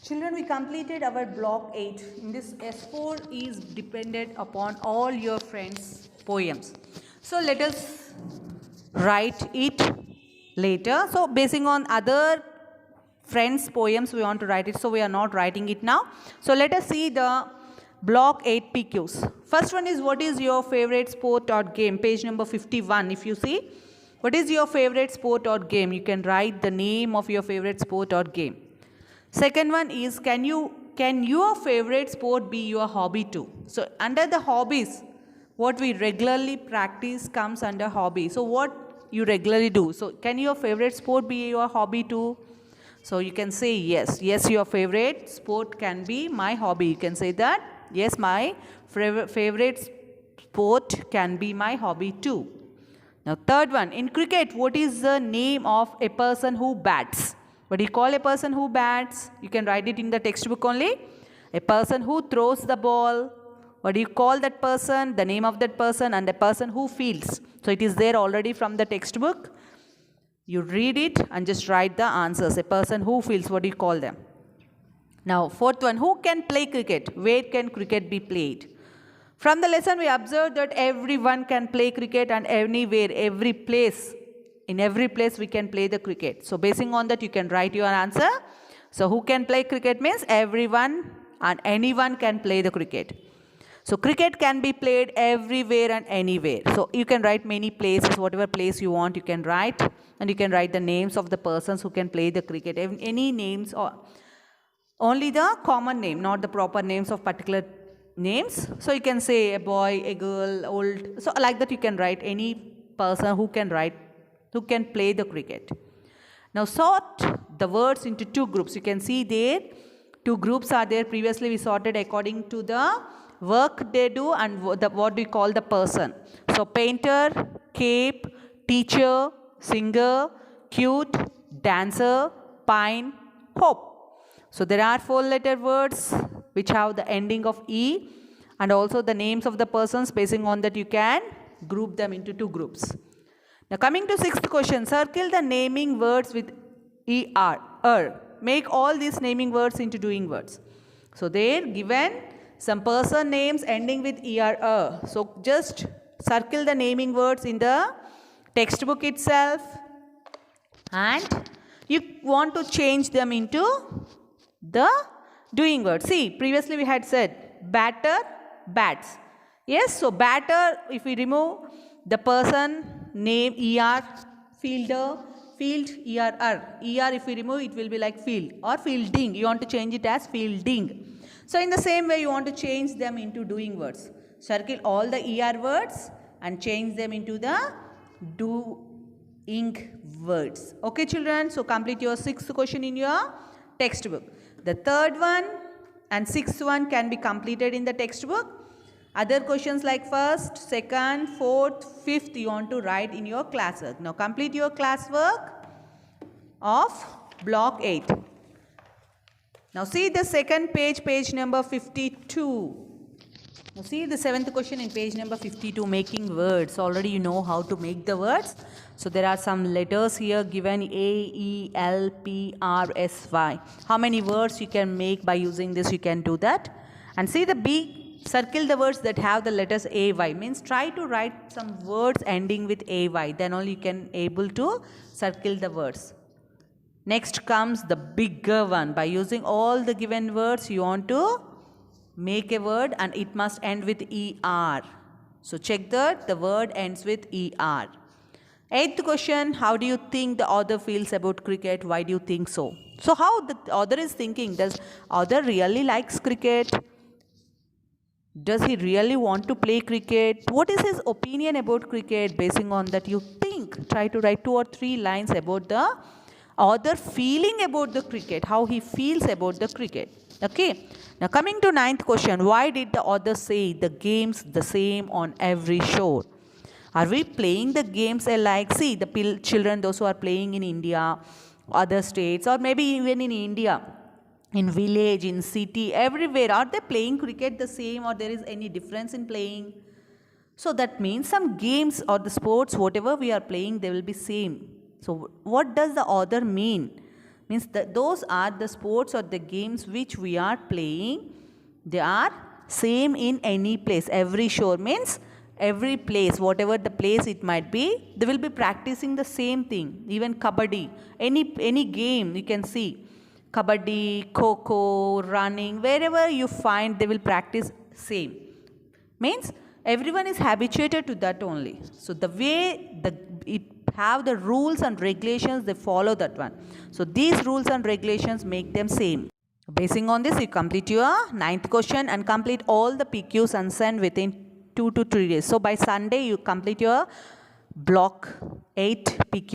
Children, we completed our block 8. In this S4 is dependent upon all your friends' poems. So let us write it later. So basing on other friends' poems, we want to write it. So we are not writing it now. So let us see the block 8 PQs. First one is, what is your favorite sport or game? Page number 51. If you see, what is your favorite sport or game? You can write the name of your favorite sport or game. Second one is, can your favorite sport be your hobby too? So under the hobbies, what we regularly practice comes under hobby. So what you regularly do. So can your favorite sport be your hobby too? So you can say yes. Yes, your favorite sport can be my hobby. You can say that. Yes, my favorite sport can be my hobby too. Now third one, in cricket, what is the name of a person who bats? What do you call a person who bats? You can write it in the textbook only. A person who throws the ball. What do you call that person? The name of that person, and the person who fields. So it is there already from the textbook. You read it and just write the answers. A person who fields, what do you call them? Now fourth one, who can play cricket? Where can cricket be played? From the lesson we observed that everyone can play cricket, and anywhere, every place. In every place we can play the cricket. So basing on that, you can write your answer. So who can play cricket means everyone and anyone can play the cricket. So cricket can be played everywhere and anywhere. So you can write many places, whatever place you want you can write. And you can write the names of the persons who can play the cricket. Any names, or only the common name, not the proper names of particular names. So you can say a boy, a girl, old. So like that you can write any person who can play the cricket. Now sort the words into two groups. You can see there two groups are there. Previously we sorted according to the work they do and what do you call the person. So painter, cape, teacher, singer, cute, dancer, pine, hope. So there are 4-letter words which have the ending of E, and also the names of the persons. Basing on that, you can group them into two groups. Now coming to sixth question, circle the naming words with ER. Make all these naming words into doing words. So there given some person names ending with ER. So just circle the naming words in the textbook itself, and you want to change them into the doing words. See, previously we had said batter, bats. Yes, so batter, if we remove the person name ER, fielder, field ERR. If we remove it will be like field, or fielding. You want to change it as fielding. So in the same way you want to change them into doing words. Circle all the ER words and change them into the doing words. Okay children, so complete your sixth question in your textbook. The third one and sixth one can be completed in the textbook. Other questions like first, second, fourth, fifth you want to write in your classwork. Now complete your classwork of block 8. Now see the second page, page number 52. Now see the seventh question in page number 52, making words. Already you know how to make the words. So there are some letters here given A, E, L, P, R, S, Y. How many words you can make by using this, you can do that. And see the B, circle the words that have the letters A, Y. Means try to write some words ending with A, Y. Then only you can able to circle the words. Next comes the bigger one. By using all the given words, you want to make a word and it must end with ER. So check that the word ends with ER. Eighth question, how do you think the author feels about cricket? Why do you think so? So how the author is thinking, does author really likes cricket? Does he really want to play cricket? What is his opinion about cricket? Basing on that you think, try to write 2 or 3 lines about the author feeling about the cricket, how he feels about the cricket. Okay. Now coming to ninth question, why did the author say the games the same on every shore? Are we playing the games alike? See, the children, those who are playing in India, other states, or maybe even in India, in village, in city, everywhere, are they playing cricket the same, or there is any difference in playing? So that means some games or the sports, whatever we are playing, they will be same. So what does the author mean? Means that those are the sports or the games which we are playing. They are same in any place. Every shore means every place, whatever the place it might be, they will be practicing the same thing. Even kabaddi, any game you can see, kabaddi, kho, running, wherever you find they will practice same. Means everyone is habituated to that only. So the way it have the rules and regulations, they follow that one. So these rules and regulations make them same. Basing on this, you complete your 9th question and complete all the PQs and send within 2 to 3 days. So by Sunday, you complete your block 8 PQ.